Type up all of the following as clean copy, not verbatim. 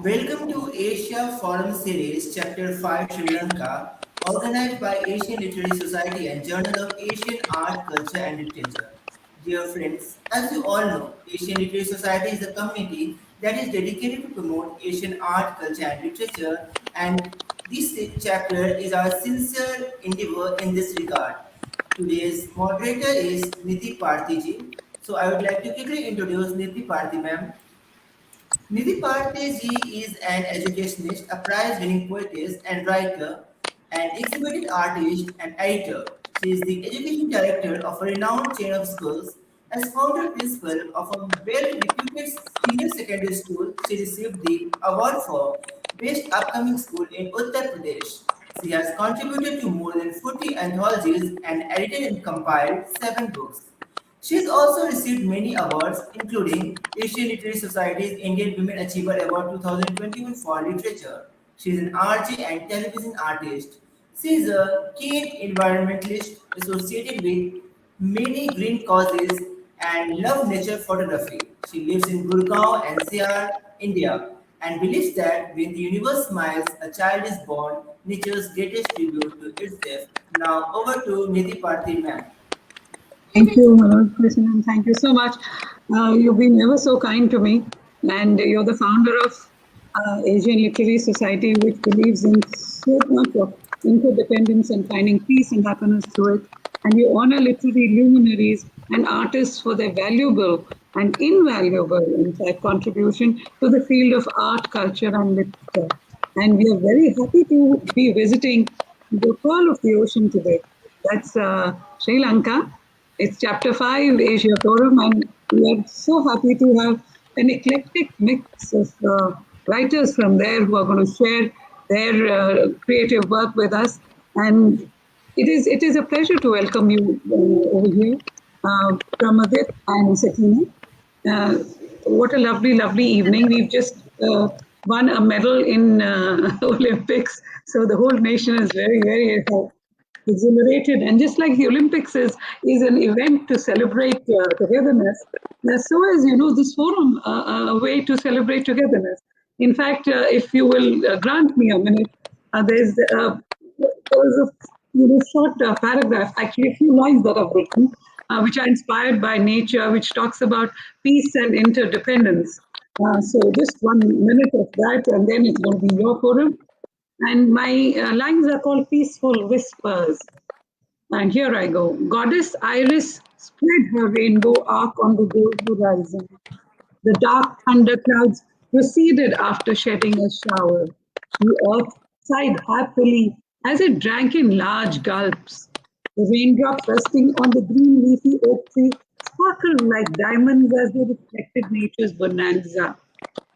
Welcome to Asia Forum Series, Chapter 5 Sri Lanka, organized by Asian Literary Society and Journal of Asian Art, Culture and Literature. Dear friends, as you all know, Asian Literary Society is a community that is dedicated to promote Asian art, culture and literature, and this chapter is our sincere endeavor in this regard. Today's moderator is Niti Partiji. So I would like to quickly introduce Niti Parthi ma'am. Nidhi Partey is an educationist, a prize-winning poetess and writer, an exhibited artist and editor. She is the education director of a renowned chain of schools. As founder principal of a well-reputed senior secondary school, she received the award for Best Upcoming School in Uttar Pradesh. She has contributed to more than 40 anthologies and edited and compiled 7 books. She has also received many awards, including Asian Literary Society's Indian Women Achiever Award 2021 for Literature. She is an RJ and television artist. She is a keen environmentalist associated with many green causes and love nature photography. She lives in Gurgaon NCR, India, and believes that when the universe smiles, a child is born, nature's greatest tribute to itself. Now over to Nidhi Parthy, ma'am. Thank you, Manoj Krishnan, and thank you so much. You've been ever so kind to me, and you're the founder of Asian Literary Society, which believes in so much of interdependence and finding peace and happiness through it. And you honor literary luminaries and artists for their valuable and invaluable, in fact, contribution to the field of art, culture, and literature. And we are very happy to be visiting the pearl of the ocean today. That's Sri Lanka. It's Chapter 5, Asia Forum, and we are so happy to have an eclectic mix of writers from there who are going to share their creative work with us. And it is a pleasure to welcome you over here, Pramadit and Sakina. Uh, what a lovely, lovely evening. We've just won a medal in Olympics, so the whole nation is very, very exhilarated. And just like the Olympics is an event to celebrate togetherness, so is, this forum a way to celebrate togetherness. In fact, if you will grant me a minute, there is a short paragraph, actually a few lines that I've written, which are inspired by nature, which talks about peace and interdependence. So just 1 minute of that, and then it's going to be your forum. And my lines are called Peaceful Whispers. And here I go. Goddess Iris spread her rainbow arc on the gold horizon. The dark thunder clouds receded after shedding a shower. The earth sighed happily as it drank in large gulps. The raindrops resting on the green leafy oak tree sparkled like diamonds as they reflected nature's bonanza.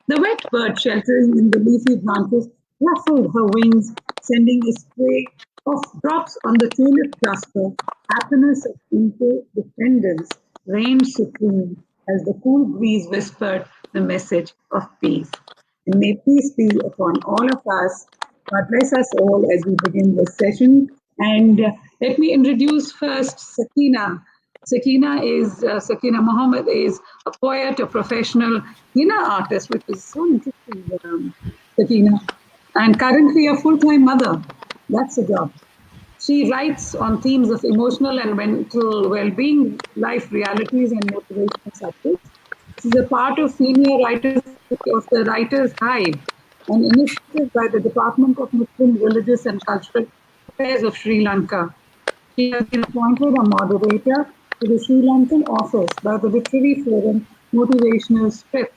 The wet bird sheltering in the leafy branches ruffled her wings, sending a spray of drops on the tulip cluster. Happiness of interdependence reigned supreme as the cool breeze whispered the message of peace. And may peace be upon all of us. God bless us all as we begin this session. And let me introduce first Sakina. Sakina Mohammed is a poet, a professional henna artist, which is so interesting, Sakina, and currently a full-time mother. That's a job. She writes on themes of emotional and mental well-being, life realities, and motivational subjects. She's a part of senior writers of the Writers Hive, an initiative by the Department of Muslim Religious and Cultural Affairs of Sri Lanka. She has been appointed a moderator to the Sri Lankan office by the Literary Forum Motivational Scripts,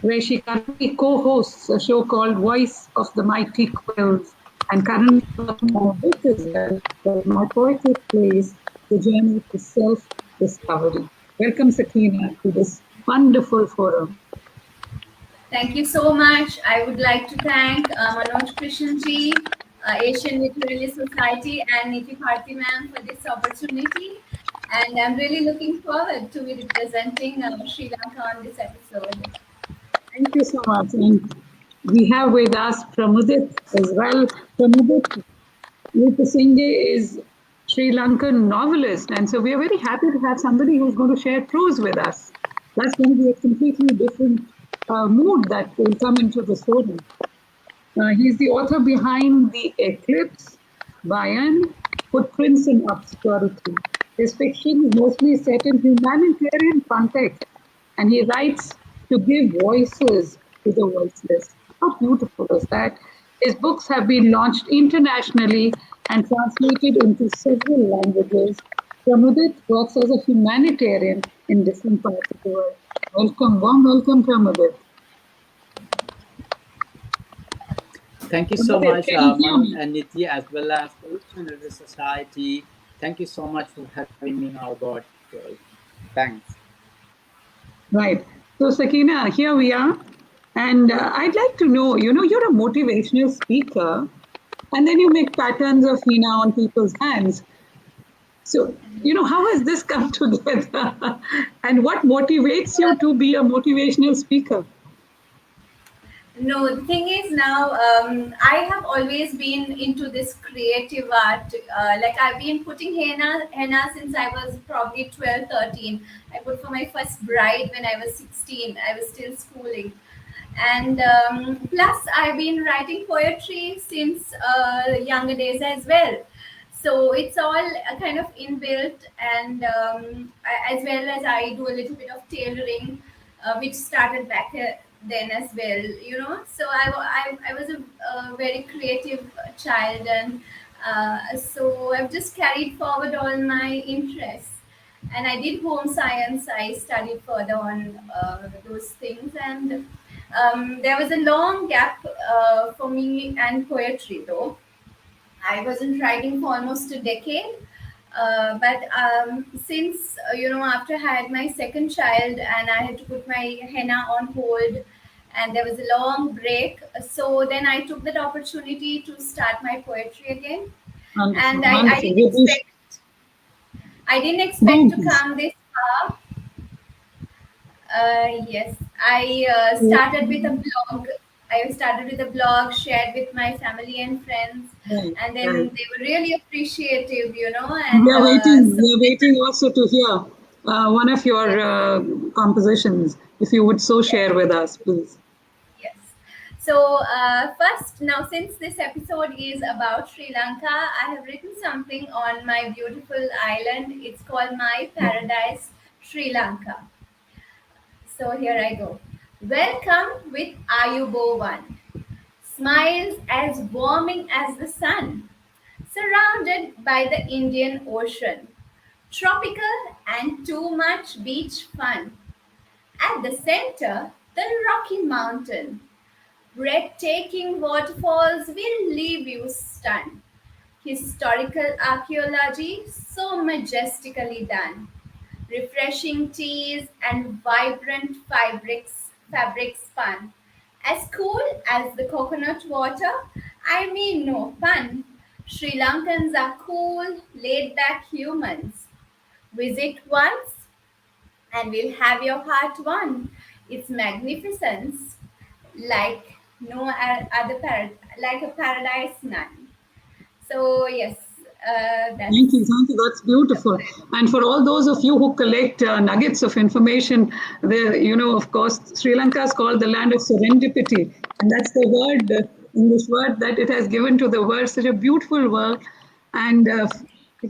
where she currently co-hosts a show called Voice of the Mighty Quills, and currently working on a book as well, called My Poetic Plays, The Journey to Self-Discovery. Welcome, Sakina, to this wonderful forum. Thank you so much. I would like to thank Manoj Krishnji, Asian Literary Society, and Niti Bharti ma'am for this opportunity. And I'm really looking forward to be representing Sri Lanka on this episode. Thank you so much. And we have with us Pramudit as well. Pramudit Lupasinghe is Sri Lankan novelist. And so we are very happy to have somebody who's going to share prose with us. That's going to be a completely different mood that will come into the story. He's the author behind The Eclipse, Bayan, Footprints in Obscurity. His fiction is mostly set in humanitarian context, and he writes to give voices to the voiceless. How beautiful is that? His books have been launched internationally and translated into several languages. Pramudit works as a humanitarian in different parts of the world. Welcome, warm welcome, Pramudit. Thank you so Pramudit, much, can you hear Manoj me? and Niti, as well as Asian Literary Society. Thank you so much for having me in our podcast. Thanks. Right. So, Sakina, here we are. And I'd like to know, you're a motivational speaker, and then you make patterns of henna on people's hands. So, how has this come together? And what motivates you to be a motivational speaker? No, the thing is now, I have always been into this creative art. Like I've been putting henna since I was probably 12, 13. I put for my first bride when I was 16. I was still schooling. And plus, I've been writing poetry since younger days as well. So it's all kind of inbuilt, and as well as I do a little bit of tailoring, which started back then as well. So I was a very creative child, and so I've just carried forward all my interests. And I did home science. I studied further on those things, and there was a long gap for me and poetry, though. I wasn't writing for almost a decade. But since, after I had my second child and I had to put my henna on hold, and there was a long break, so then I took that opportunity to start my poetry again. Wonderful, And I wonderful. didn't Go on, expect to please. come this far. Yes, I started with a blog. I started with a blog, shared with my family and friends, Right, and then right. they were really appreciative, We and are waiting. so We are waiting also to hear one of your compositions. If you would so yes, share with us, please. yes. So first, now since this episode is about Sri Lanka, I have written something on my beautiful island. It's called My Paradise, Sri Lanka. So here I go. Welcome with Ayubovan. Smiles as warming as the sun, surrounded by the Indian Ocean, tropical and too much beach fun. At the center, the Rocky Mountain. Breathtaking waterfalls will leave you stunned. Historical archaeology so majestically done. Refreshing teas and vibrant fabrics spun. As cool as the coconut water, I mean no pun. Sri Lankans are cool, laid back humans. Visit once and we'll have your heart won. Its magnificence, like like a paradise none. So yes, Thank you, that's thank you. That's the beautiful. point. And for all those of you who collect nuggets of information, there, of course, Sri Lanka is called the land of serendipity, and that's the word, English word that it has given to the world. Such a beautiful word. And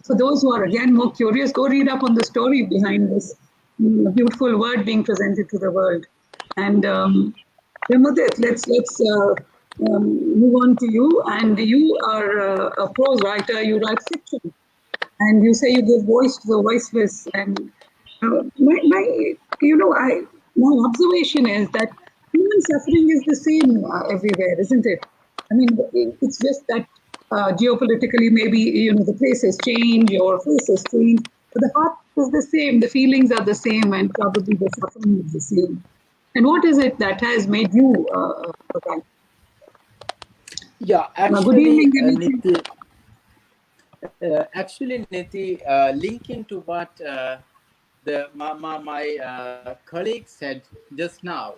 for those who are again more curious, go read up on the story behind this beautiful word being presented to the world. And Pramudit, let's move on to you. And you are a prose writer. You write fiction, and you say you give voice to the voiceless. And my observation is that human suffering is the same everywhere, isn't it? I mean, it's just that geopolitically, maybe the places change or faces change, but the heart is the same. The feelings are the same, and probably the suffering is the same. And what is it that has made you that? Yeah, Good evening, Dimitri. Niti, linking to what my colleague said just now.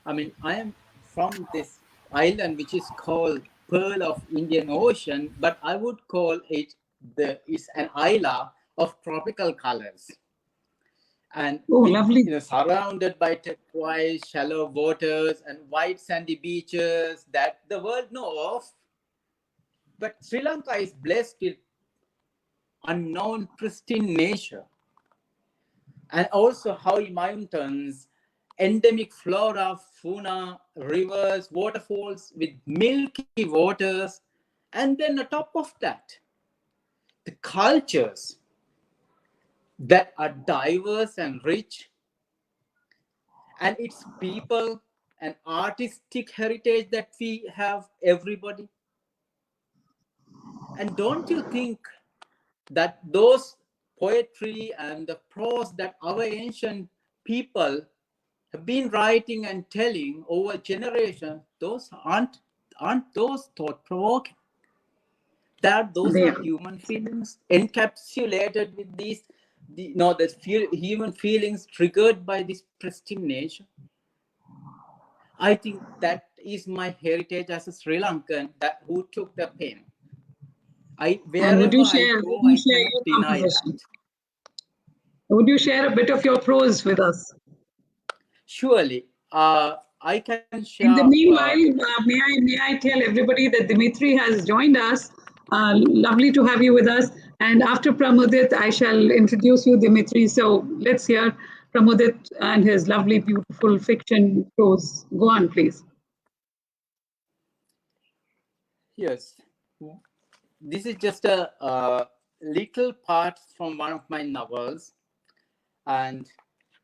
I mean, I am from this island which is called Pearl of Indian Ocean, but I would call it's an isla of tropical colors. and Oh, lovely. surrounded by turquoise shallow waters and white sandy beaches that the world know of. But Sri Lanka is blessed with unknown pristine nature, and also high mountains, endemic flora, fauna, rivers, waterfalls with milky waters, and then on top of that, the cultures that are diverse and rich, and its people and artistic heritage that we have, everybody. And don't you think that those poetry and the prose that our ancient people have been writing and telling over generations, those aren't those thought provoking? That those They are are. human feelings encapsulated with these, the human feelings triggered by this pristine nature. I think that is my heritage as a Sri Lankan, that who took the pen. And would Wherever you I share, go, I cannot your deny composition? that. Would you share a bit of your prose with us? Surely, I can In the share. meanwhile, may I tell everybody that Dimitri has joined us. Lovely to have you with us. And after Pramudit, I shall introduce you, Dimitri. So let's hear Pramudit and his lovely, beautiful fiction prose. Go on, please. Yes, this is just a little part from one of my novels, and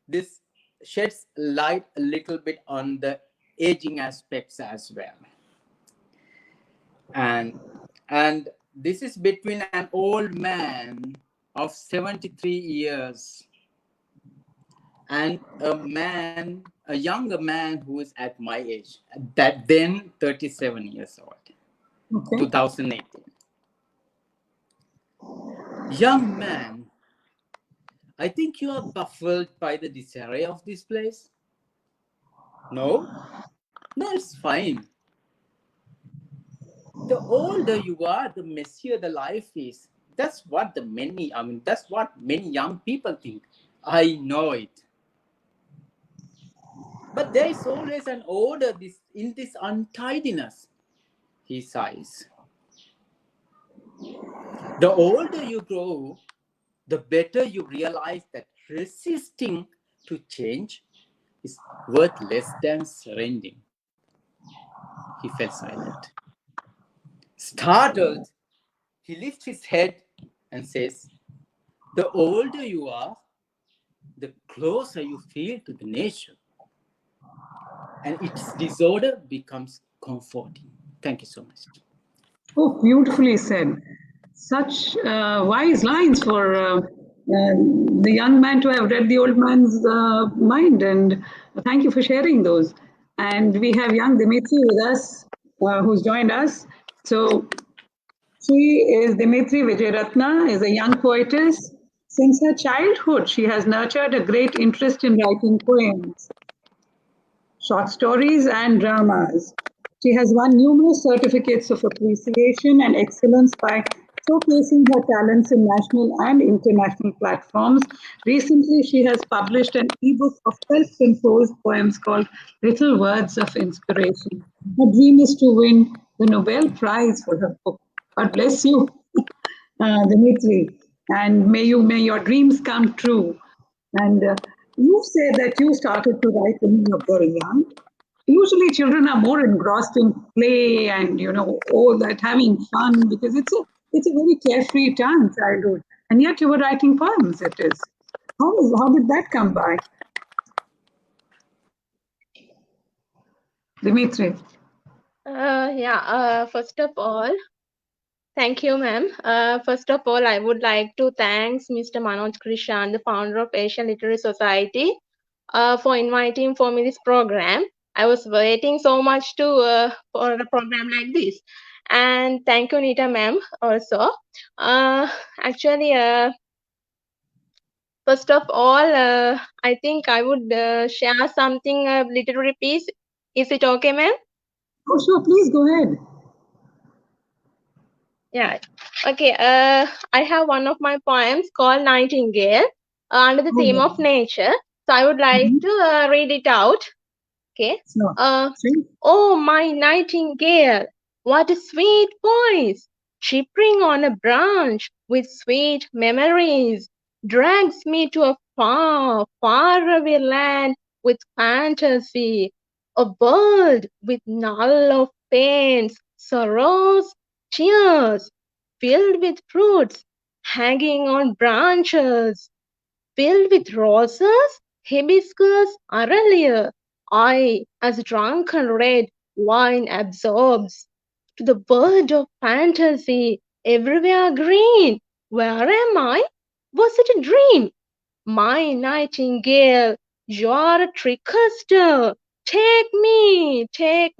this sheds light a little bit on the aging aspects as well. And this is between an old man of 73 years and a younger man who is at my age, that then 37 years old, Okay. 2018. Young man, I think you are baffled by the disarray of this place. No? No, it's fine. The older you are, the messier the life is. That's what that's what many young people think. I know it. But there is always an order in this untidiness, he sighs. The older you grow, the better you realize that resisting to change is worth less than surrendering. He fell silent. Startled, he lifts his head and says, "The older you are, the closer you feel to the nature, and its disorder becomes comforting." Thank you so much. Oh, beautifully said. Such wise lines for the young man to have read the old man's mind. And thank you for sharing those. And we have young Dimitri with us, who's joined us. So she is Dimitri Vijayaratna, is a young poetess. Since her childhood, she has nurtured a great interest in writing poems, short stories, and dramas. She has won numerous certificates of appreciation and excellence by showcasing her talents in national and international platforms. Recently, she has published an ebook of self-composed poems called Little Words of Inspiration. Her dream is to win the Nobel Prize for her book. God bless you, Dimitri, and may your dreams come true. And you say that you started to write when you were very young. Usually, children are more engrossed in play and all that, having fun, because it's a very carefree time, childhood. And yet, you were writing poems. It is. How did that come by, Dimitri? First of all, thank you, ma'am. First of all, I would like to thank Mr. Manoj Krishan, the founder of Asian Literary Society, for inviting for me this program. I was waiting so much to for a program like this. And thank you, Nita ma'am, also. Actually, first of all, I think I would share something, a literary piece. Is it okay, ma'am? Oh, sure. Please go ahead. Yeah. Okay. I have one of my poems called Nightingale. under the theme of nature. So I would like Mhm. to read it out. Okay. Sure. See? Oh, my nightingale, what a sweet voice, chipping on a branch with sweet memories, drags me to a far, far away land with fantasy, a world with null of pains, sorrows, tears, filled with fruits hanging on branches, filled with roses, hibiscus, araliya. I, as drunken red wine absorbs, to the world of fantasy, everywhere green. Where am I? Was it a dream? My nightingale, you're a trickster. Take me to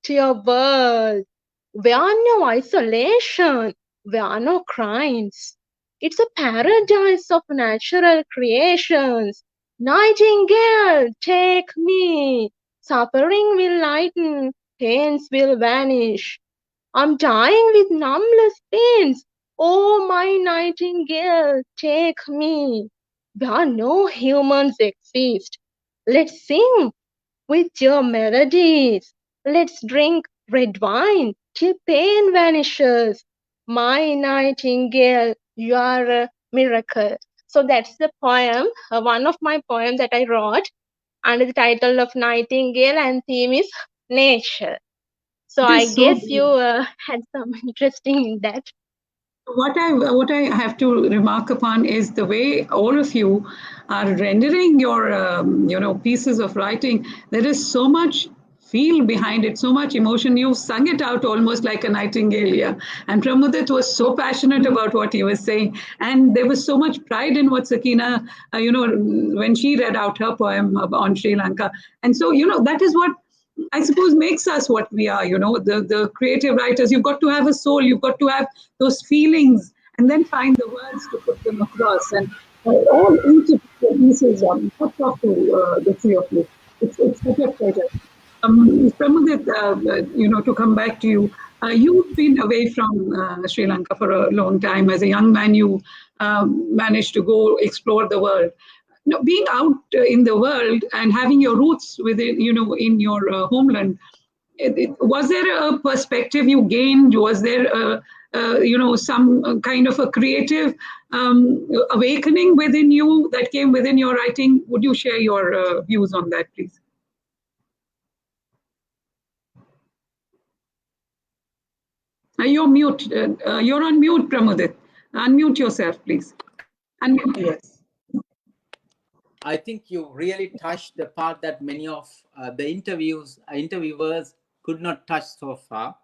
your world. Where no isolation, where no crimes. It's a paradise of natural creations. Nightingale, take me. Suffering will lighten, pains will vanish. I'm dying with numbless pains. Oh, my nightingale, take me. Where no humans exist. Let's sing with your melodies. Let's drink red wine till pain vanishes. My nightingale, you are a miracle. So that's the poem, one of my poems that I wrote under the title of Nightingale, and theme is nature. So It I is so guess you good. had some interesting in that. What I have to remark upon is the way all of you are rendering your pieces of writing. There is so much feel behind it, so much emotion. You sung it out almost like a nightingale here. And Pramudit was so passionate about what he was saying, and there was so much pride in what Sakina, when she read out her poem on Sri Lanka. And so that is what I suppose makes us what we are, the creative writers. You've got to have a soul, you've got to have those feelings, and then find the words to put them across. And all each of the pieces, hats off to the three of you. It's such a pleasure. Pramudit, to come back to you, you've been away from Sri Lanka for a long time. As a young man, you managed to go explore the world. Now, being out in the world and having your roots within, in your homeland, was there a perspective you gained? Was there some kind of a creative awakening within you that came within your writing? Would you share your views on that, please? You're mute. You're on mute, Pramudit. Unmute yourself, please. Unmute. Yes. I think you really touched the part that many of the interviewers could not touch so far.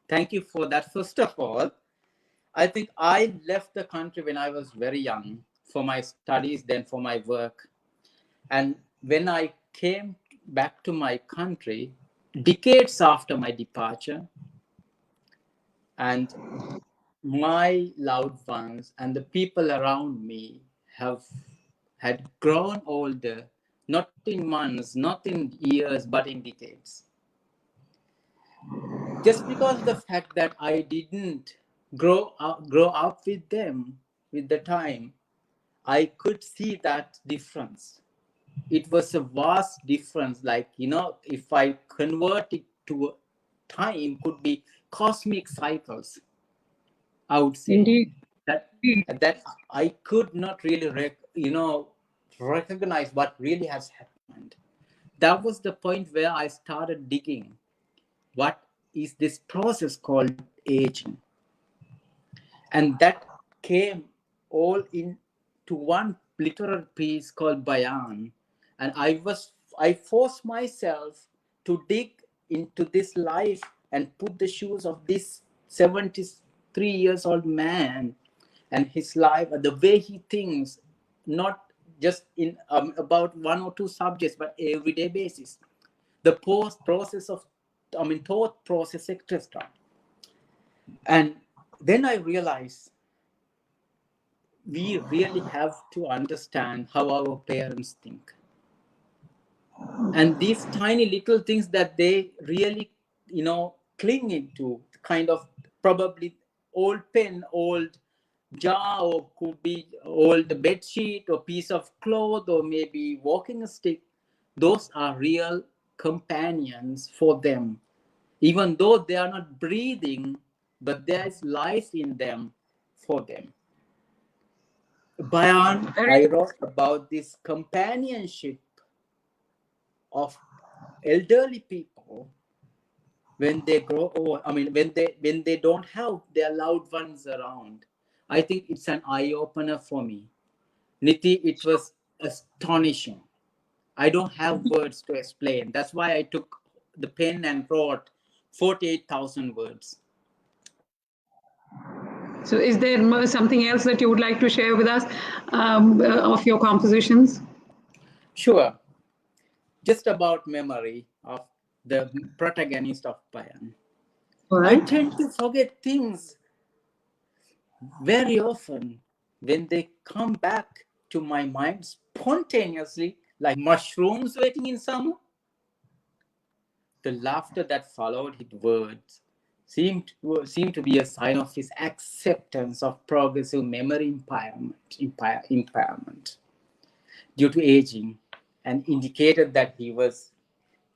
Thank you for that. First of all, I think I left the country when I was very young for my studies, then for my work. And when I came back to my country, decades after my departure, and my loved ones and the people around me had grown older, not in months, not in years, but in decades. Just because the fact that I didn't grow up with them with the time, I could see that difference. It was a vast difference. Like, if I convert it to time, could be cosmic cycles, I would say. Indeed. That I could not really recognize what really has happened. That was the point where I started digging what is this process called aging, and that came all into one literary piece called Bayan. And I forced myself to dig into this life and put the shoes of this 73 years old man and his life, and the way he thinks, not just in about one or two subjects, but everyday basis, the process of thought process, etc. And then I realized we really have to understand how our parents think, and these tiny little things that they really cling into, kind of probably old pen, old jar, or could be old bed sheet or piece of cloth or maybe walking stick, those are real companions for them. Even though they are not breathing, but there is life in them for them. Bayan, I wrote about this companionship of elderly people when they grow old. I mean, when they don't have their loved ones around. I think it's an eye opener for me. Niti, it was astonishing. I don't have words to explain. That's why I took the pen and wrote 48,000 words. So is there something else that you would like to share with us of your compositions? Sure. Just about memory of the protagonist of Bayan. All I right. tend to forget things very often when they come back to my mind spontaneously, like mushrooms waiting in summer. The laughter that followed his words seemed to be a sign of his acceptance of progressive memory impairment due to aging, and indicated that he was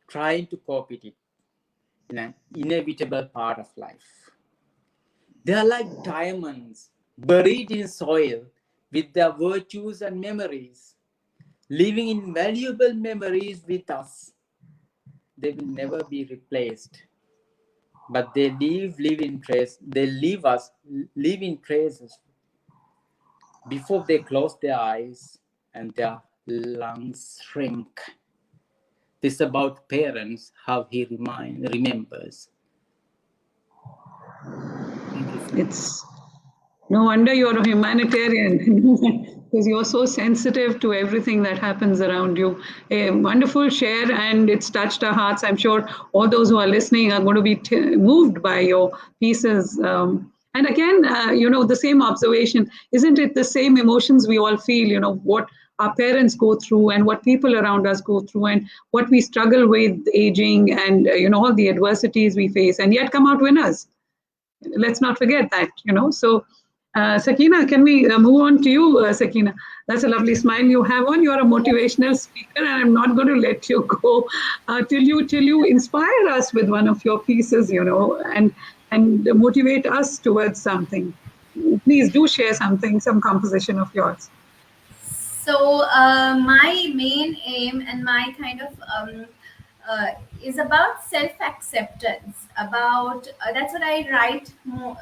trying to cope with it in an inevitable part of life. They are like diamonds buried in soil with their virtues and memories, leaving invaluable memories with us. They will never be replaced, but they leave in traces before they close their eyes and their lungs shrink. This is about parents, how he remembers. Thank you so much. It's no wonder you're a humanitarian because you're so sensitive to everything that happens around you. A wonderful share, and it's touched our hearts. I'm sure all those who are listening are going to be moved by your pieces. And again, the same observation, isn't it the same emotions we all feel, what our parents go through and what people around us go through and what we struggle with aging and, all the adversities we face and yet come out winners. Let's not forget that, So, Sakina, can we move on to you, Sakina? That's a lovely smile you have on. You're a motivational speaker, and I'm not going to let you go till you inspire us with one of your pieces, and motivate us towards something. Please do share something, some composition of yours. So my main aim and my kind of is about self-acceptance. About that's what I write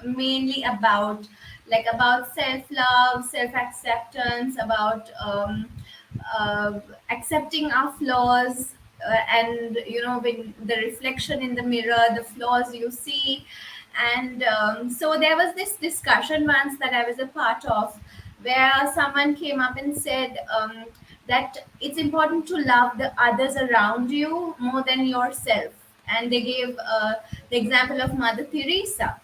mainly about, like about self-love, self-acceptance, about accepting our flaws, and when the reflection in the mirror, the flaws you see. And so there was this discussion once that I was a part of, where someone came up and said that it's important to love the others around you more than yourself. And they gave the example of Mother Teresa,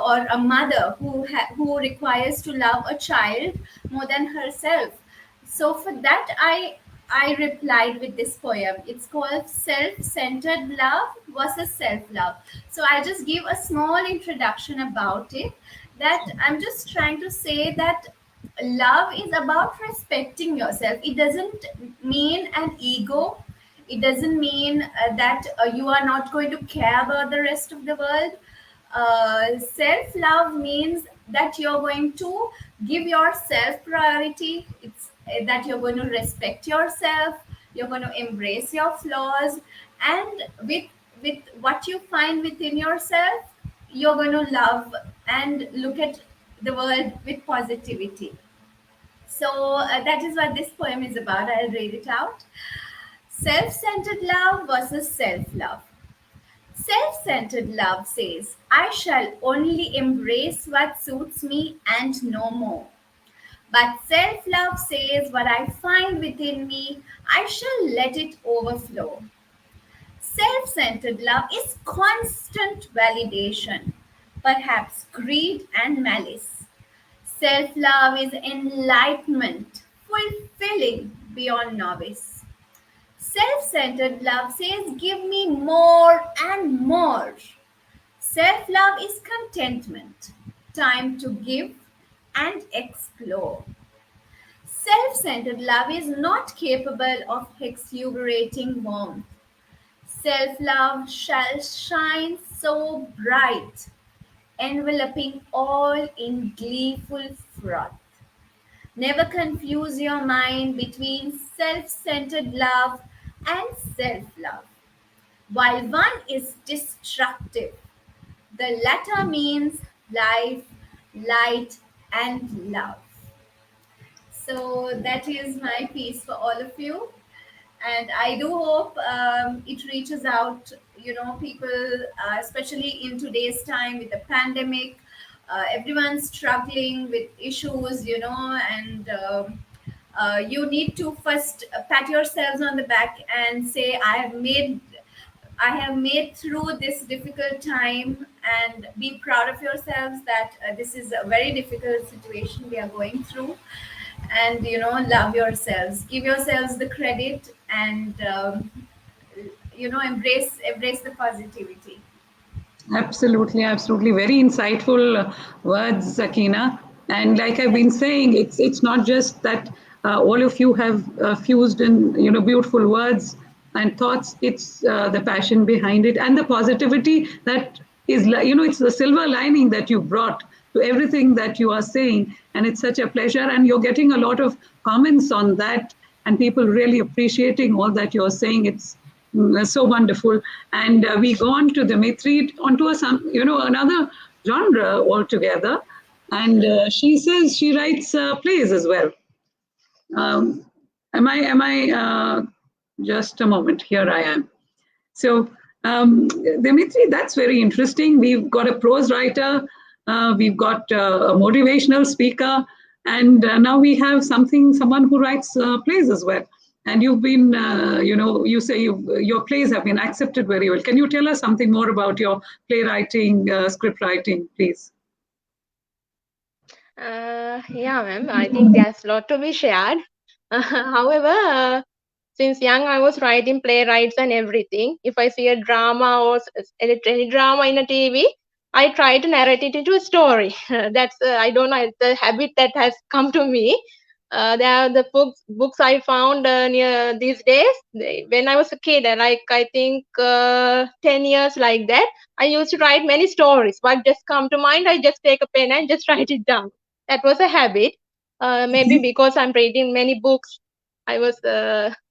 or a mother who requires to love a child more than herself. So for that, I replied with this poem. It's called Self-Centered Love versus Self-Love. So I'll just give a small introduction about it. That I'm just trying to say that love is about respecting yourself. It doesn't mean an ego. It doesn't mean that you are not going to care about the rest of the world. Self-love means that you're going to give yourself priority. It's that you're going to respect yourself, you're going to embrace your flaws, and with what you find within yourself, you're going to love and look at the world with positivity. So that is what this poem is about. I'll read it out. Self-centered love versus self-love. Self-centered love says, I shall only embrace what suits me and no more. But self-love says, what I find within me, I shall let it overflow. Self-centered love is constant validation, perhaps greed and malice. Self-love is enlightenment, fulfilling beyond novice. Self-centered love says, give me more and more. Self-love is contentment, time to give and explore. Self-centered love is not capable of exuberating warmth. Self-love shall shine so bright, enveloping all in gleeful froth. Never confuse your mind between self-centered love and self-love. While one is destructive, the latter means life, light, and love. So that is my piece for all of you, and I do hope it reaches out. People, especially in today's time with the pandemic, everyone's struggling with issues, and you need to first pat yourselves on the back and say, I have made through this difficult time, and be proud of yourselves that this is a very difficult situation we are going through. And love yourselves, give yourselves the credit, and embrace the positivity. Absolutely, absolutely. Very insightful words, Sakina. And like I've been saying, it's not just that all of you have fused in beautiful words and thoughts. It's the passion behind it and the positivity that is it's the silver lining that you brought to everything that you are saying, and it's such a pleasure. And you're getting a lot of comments on that, and people really appreciating all that you're saying. It's so wonderful. And we go on to Dimitri, onto another genre altogether. And she says she writes plays as well. Am I just a moment, here I am. So Dimitri, that's very interesting. We've got a prose writer, we've got a motivational speaker, and now we have someone who writes plays as well. And you've been, you say your plays have been accepted very well. Can you tell us something more about your playwriting, script writing, please? Yeah, ma'am. I think there's a lot to be shared. However, since young, I was writing playwrights and everything. If I see a drama or any drama in a TV, I try to narrate it into a story. That's I don't know, the habit that has come to me. There are the books I found near these days. When I was a kid, like I think 10 years like that, I used to write many stories. What just come to mind, I just take a pen and just write it down. That was a habit. Maybe because I'm reading many books, I was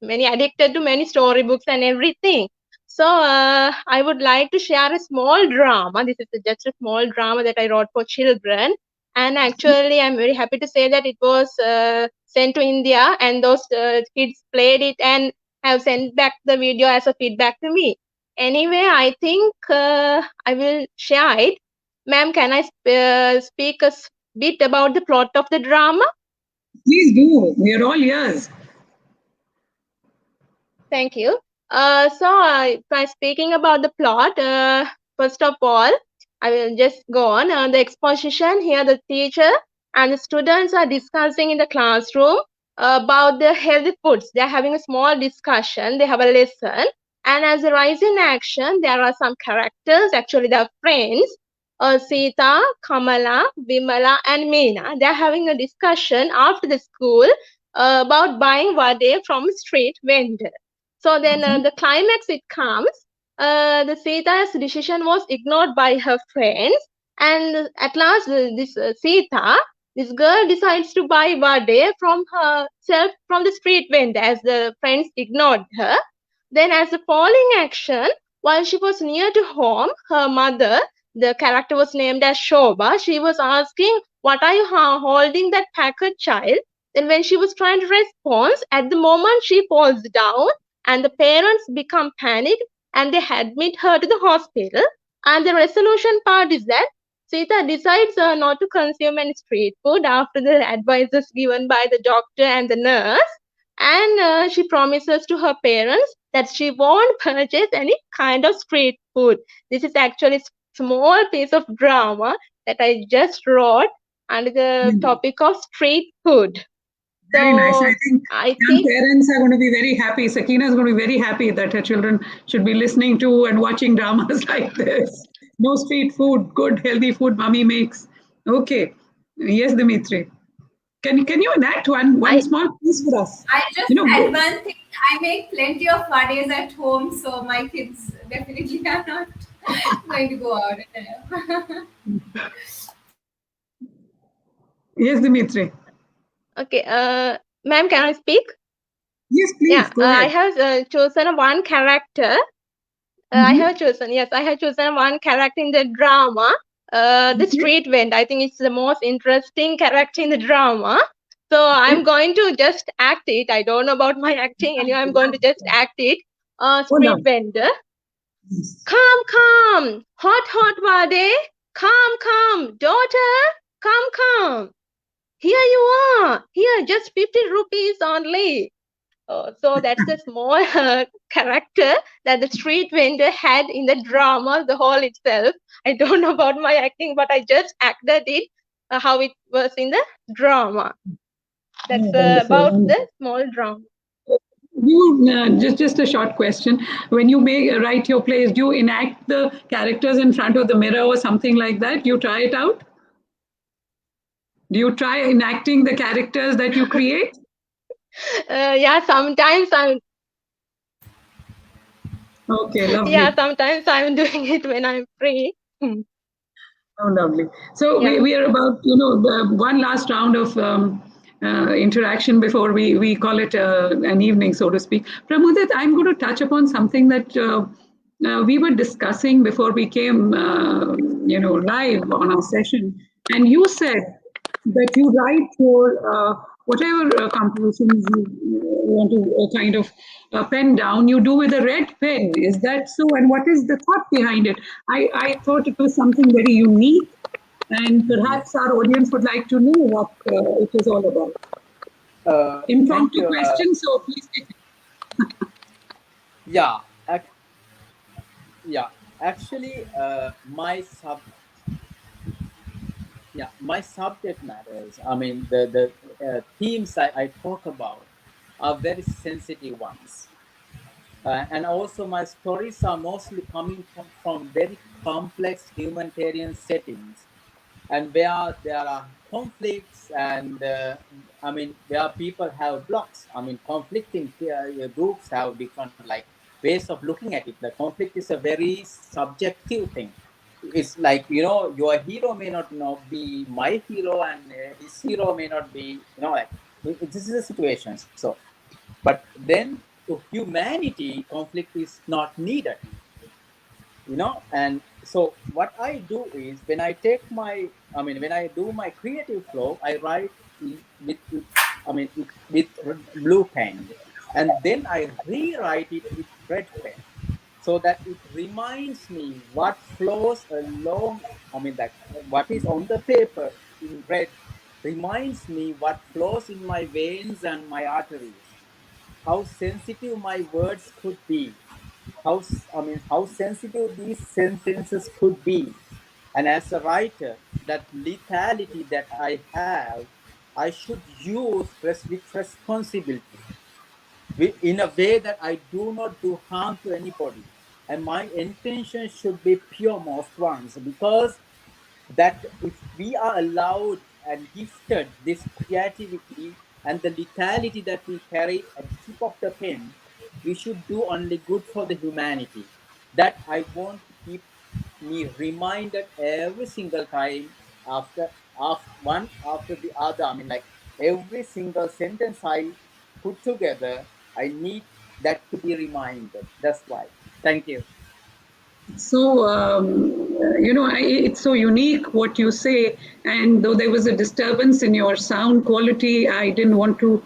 many addicted to many storybooks and everything. So I would like to share a small drama. This is just a small drama that I wrote for children. And actually, I'm very happy to say that it was sent to India, and those kids played it and have sent back the video as a feedback to me. Anyway, I think I will share it. Ma'am, can I speak a bit about the plot of the drama? Please do. We are all ears. Thank you. By speaking about the plot, first of all, I will just go on. The exposition here, the teacher and the students are discussing in the classroom about the healthy foods. They are having a small discussion. They have a lesson. And as a rise in action, there are some characters. Actually, they are friends. Sita, Kamala, Vimala, and Meena. They are having a discussion after the school about buying vade from a street vendor. So then the climax it comes. The Sita's decision was ignored by her friends, and at last this Sita, this girl decides to buy vade from herself from the street vendor as the friends ignored her. Then as a falling action, while she was near to home, her mother, the character was named as Shobha, she was asking, "What are you holding that packed child?" Then when she was trying to respond, at the moment she falls down, and the parents become panicked and they admit her to the hospital. And the resolution part is that Sita decides not to consume any street food after the advices given by the doctor and the nurse. And she promises to her parents that she won't purchase any kind of street food. This is actually a small piece of drama that I just wrote under the topic of street food. Very nice. I think parents are going to be very happy. Sakina is going to be very happy that her children should be listening to and watching dramas like this. No street food, good, healthy food mommy makes. Okay. Yes, Dimitri. Can you enact one I- small piece for us? I just You know, had one thing. I make plenty of vades at home, so my kids definitely are not going to go out. Yes, Dimitri. Okay, ma'am, can I speak? Yes, please Yeah, go I ahead. have chosen one character. I Mhm. have chosen one character in the drama. The Okay. street vendor. I think it's the most interesting character in the drama. So I'm going to just act it. I don't know about my acting. Anyway, I'm going to just act it. Hold Street on. vendor. Yes. Come, hot Vade. Come, daughter. Come. Here you are. Here, just 50 rupees only. So that's the small character that the street vendor had in the drama, the whole itself. I don't know about my acting, but I just acted it how it was in the drama. That's Oh, wonderful, about wonderful. the small drama. You just a short question. When you write your plays, do you enact the characters in front of the mirror or something like that? You try it out. Do you try enacting the characters that you create? Yeah, sometimes I'm Okay, lovely. sometimes I'm doing it when I'm free. Oh, lovely. So Yeah. we are about, one last round of interaction before we call it an evening, so to speak. Pramudit, I'm going to touch upon something that we were discussing before we came, live on our session. And you said that you write your whatever compositions you want to kind of pen down, you do with a red pen. Is that so? And what is the thought behind it? I thought it was something very unique, and perhaps our audience would like to know what it is all about. Thank Impromptu you. question, so please take it. Yeah, yeah. Actually, my subject matters. I mean, the themes I talk about are very sensitive ones, and also my stories are mostly coming from very complex humanitarian settings, and where there are conflicts, and I mean, where people have blocks. I mean, conflicting groups have different like ways of looking at it. The conflict is a very subjective thing. It's like, your hero may not be my hero, and his hero may not be, like this is a situation. So, but then to humanity, conflict is not needed, and so what I do is, when I when I do my creative flow, I write with blue pen, and then I rewrite it with red pen, so that it reminds me what flows along. That what is on the paper in red reminds me what flows in my veins and my arteries, how sensitive my words could be, how sensitive these sentences could be. And as a writer, that lethality that I have, I should use with responsibility, in a way that I do not do harm to anybody. And my intention should be pure most ones, because that if we are allowed and gifted this creativity and the lethality that we carry at the tip of the pen, we should do only good for the humanity. That I want to keep me reminded every single time, after one after the other. Like every single sentence I put together, I need that to be reminded. That's why. Thank you. So, it's so unique what you say. And though there was a disturbance in your sound quality, I didn't want to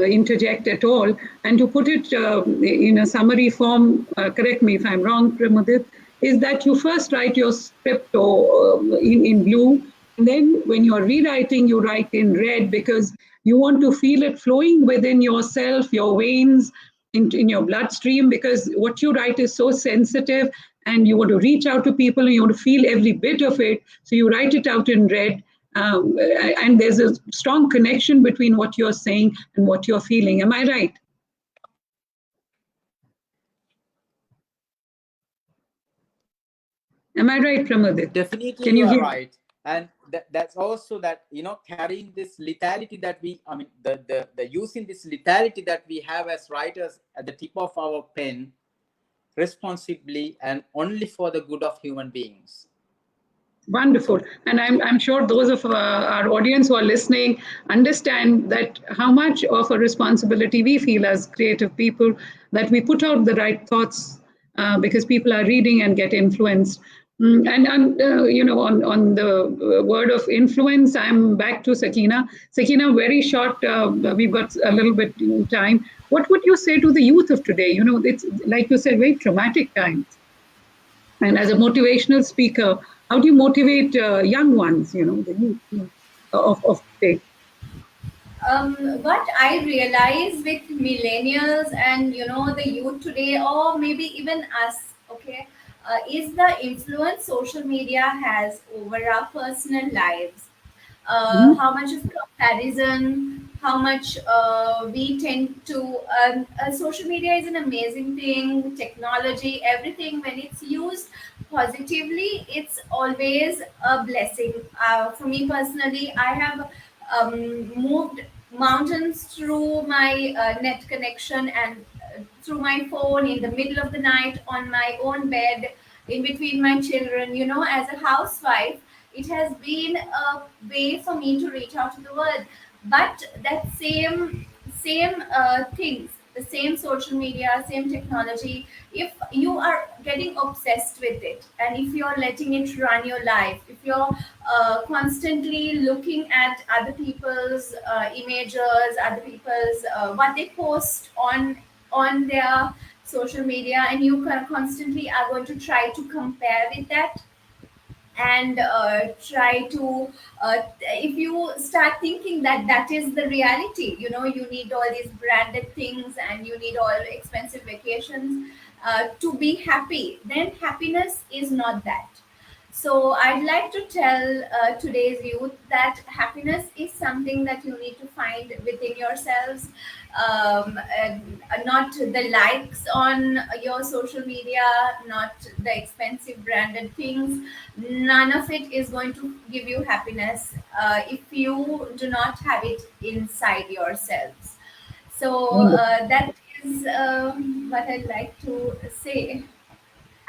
interject at all. And to put it in a summary form, correct me if I'm wrong, Pramudit, is that you first write your script in blue. And then when you're rewriting, you write in red because you want to feel it flowing within yourself, your veins, in your bloodstream, because what you write is so sensitive and you want to reach out to people and you want to feel every bit of it. So you write it out in red. And there's a strong connection between what you're saying and what you're feeling. Am I right? Am I right, Pramudit? Definitely, Can you you are hear? right. And that's also that, carrying this lethality that the using this lethality that we have as writers at the tip of our pen responsibly and only for the good of human beings. Wonderful. And I'm sure those of our audience who are listening understand that how much of a responsibility we feel as creative people, that we put out the right thoughts because people are reading and get influenced. On the word of influence, I'm back to Sakina. Sakina, very short, we've got a little bit time. What would you say to the youth of today? It's like you said, very traumatic times. And as a motivational speaker, how do you motivate young ones, the youth of today? What I realize with millennials and the youth today, or maybe even us, okay, is the influence social media has over our personal lives. How much of comparison, how much we tend to. Social media is an amazing thing, technology, everything. When it's used positively, it's always a blessing. For me personally, I have moved mountains through my net connection and through my phone in the middle of the night on my own bed in between my children. As a housewife, it has been a way for me to reach out to the world. But that same things, the same social media, same technology, if you are getting obsessed with it and if you're letting it run your life, if you're constantly looking at other people's images, other people's what they post on their social media, and you constantly are going to try to compare with that, and try to if you start thinking that that is the reality, you need all these branded things and you need all expensive vacations to be happy, then happiness is not that. So I'd like to tell today's youth that happiness is something that you need to find within yourselves, and not the likes on your social media, not the expensive branded things. None of it is going to give you happiness if you do not have it inside yourselves. So that is what I'd like to say.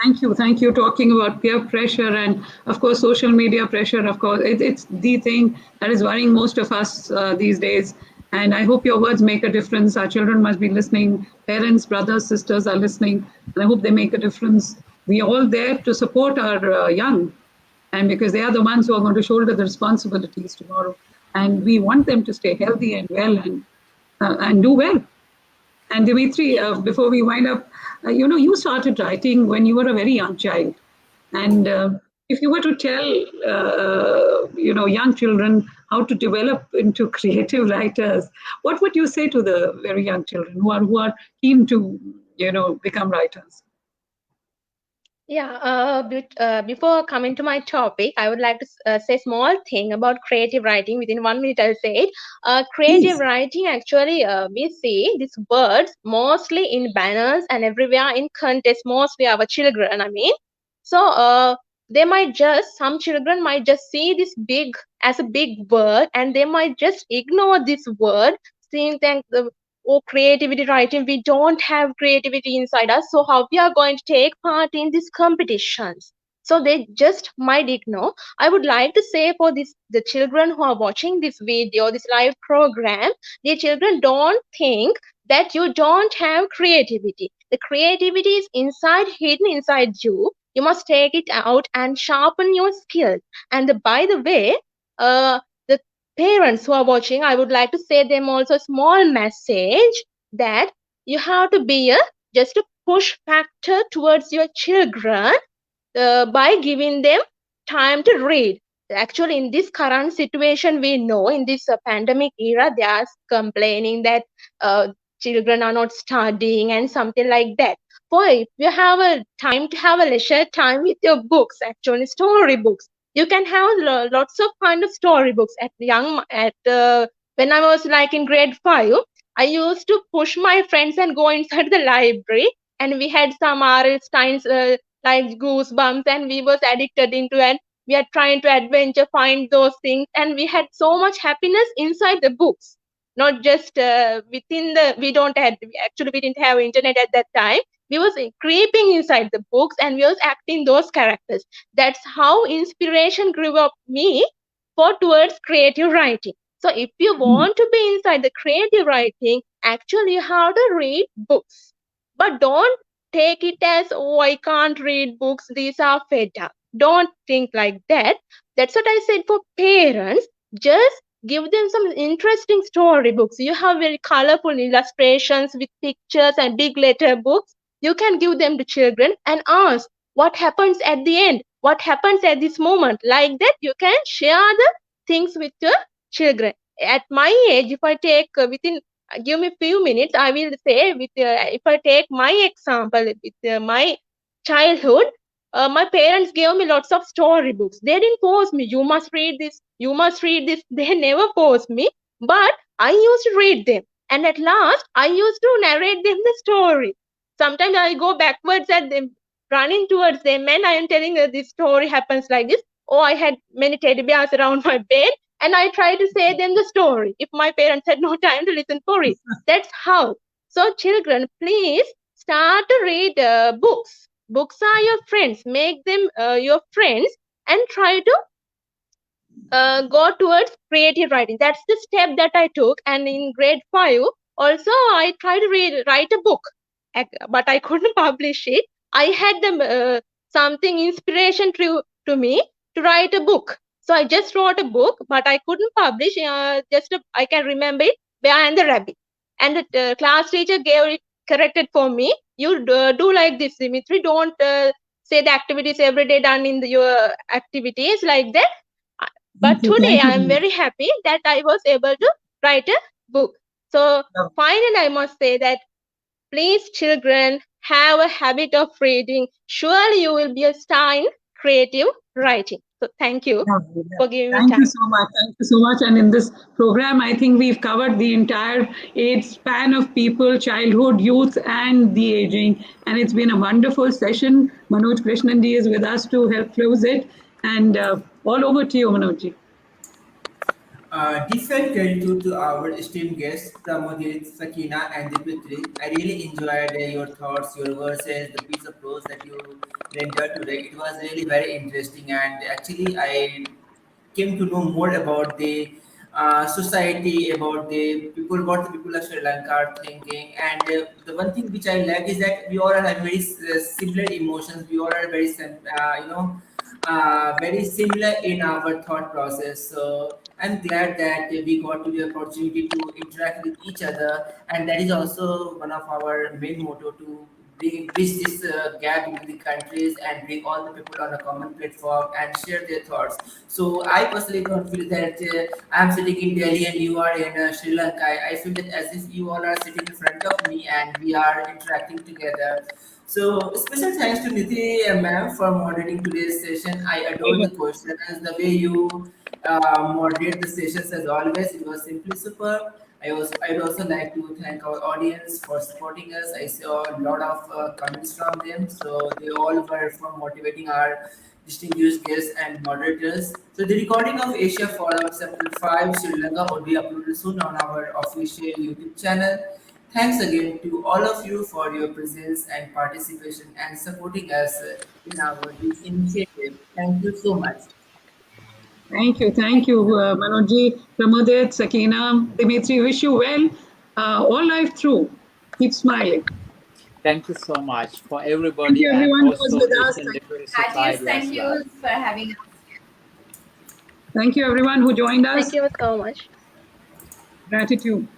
Thank you. Thank you. Talking about peer pressure and, of course, social media pressure, of course, it's the thing that is worrying most of us these days. And I hope your words make a difference. Our children must be listening. Parents, brothers, sisters are listening. And I hope they make a difference. We are all there to support our young. And because they are the ones who are going to shoulder the responsibilities tomorrow. And we want them to stay healthy and well and do well. And Dimitri, before we wind up, you started writing when you were a very young child. And if you were to tell, young children how to develop into creative writers, what would you say to the very young children who are keen to, become writers? Yeah, before coming to my topic, I would like to say a small thing about creative writing. Within 1 minute, I'll say it. Creative Please. writing, actually, we see these words mostly in banners and everywhere in contests, mostly our children, I mean. So, some children might just see this big as a big word and they might just ignore this word, seeing that creativity writing, we don't have creativity inside us, so how we are going to take part in these competitions? So they just might ignore. I would like to say for the children who are watching this video, this live program, the children, don't think that you don't have creativity. The creativity is hidden inside you. You must take it out and sharpen your skills. And by the way, the parents who are watching, I would like to say them also a small message that you have to be just a push factor towards your children by giving them time to read. Actually, in this current situation, we know in this pandemic era, they are complaining that children are not studying and something like that. Boy, if you have a time to have a leisure time with your books, actually story books, you can have lots of kind of storybooks when I was like in grade 5. I used to push my friends and go inside the library, and we had some R.L. Stein's like Goosebumps, and we was addicted into and We are trying to adventure, find those things, and we had so much happiness inside the books. Not just within the. We didn't have internet at that time. We was creeping inside the books and we was acting those characters. That's how inspiration grew up me towards creative writing. So if you want to be inside the creative writing, actually you have to read books. But don't take it as, oh, I can't read books, these are fed up. Don't think like that. That's what I said for parents. Just give them some interesting storybooks. You have very colorful illustrations with pictures and big letter books. You can give them to children and ask what happens at the end, what happens at this moment. Like that, you can share the things with your children. At my age, if I take give me few minutes, I will say if I take my example with my childhood, my parents gave me lots of storybooks. They didn't force me, you must read this, you must read this. They never forced me, but I used to read them. And at last, I used to narrate them the story. Sometimes I go backwards at them, running towards them, and I am telling this story happens like this. Oh, I had many teddy bears around my bed, and I try to say them the story if my parents had no time to listen for it. That's how. So children, please start to read books. Books are your friends. Make them your friends and try to go towards creative writing. That's the step that I took. And in grade 5, also I tried to write a book, but I couldn't publish it. I had something inspiration to me to write a book. So I just wrote a book, but I couldn't publish. I can remember it, Bear and the Rabbit. And the class teacher corrected for me. You do like this, Dimitri. Don't say the activities every day done in your activities like that. But today I am very happy that I was able to write a book. So finally, I must say that please, children, have a habit of reading. Surely you will be a star in creative writing. So thank you for giving me time. Thank you so much. Thank you so much. And in this program, I think we've covered the entire age span of people, childhood, youth, and the aging. And it's been a wonderful session. Manoj Krishnanji is with us to help close it. And all over to you, Manojji. Different gratitude to our esteemed guests, Pramodit, Sakina, and Dipitri. I really enjoyed your thoughts, your verses, the piece of prose that you rendered today. It was really very interesting, and actually, I came to know more about the society, about the people, what the people of Sri Lanka are thinking. And the one thing which I like is that we all have very similar emotions. We all are very, very similar in our thought process. So I'm glad that we got to the opportunity to interact with each other, and that is also one of our main motto to bridge this gap between the countries and bring all the people on a common platform and share their thoughts. So I personally don't feel that I'm sitting in Delhi and you are in Sri Lanka. I feel that as if you all are sitting in front of me and we are interacting together. So special thanks to Niti ma'am for moderating today's session. I adore the questions, the way you moderate the sessions as always. It was simply superb. I'd also like to thank our audience for supporting us. I saw a lot of comments from them, so they all were from motivating our distinguished guests and moderators. So the recording of Asia Forum Chapter 5 Sri Lanka will be uploaded soon on our official YouTube channel. Thanks again to all of you for your presence and participation and supporting us in our initiative. Thank you so much. Thank you, Manojji, Pramodit, Sakina, Dimitri. Wish you well all life through. Keep smiling. Thank you so much for everybody. Thank you, everyone who was with us. Thank you for having us. Thank you, everyone who joined us. Thank you so much. Gratitude.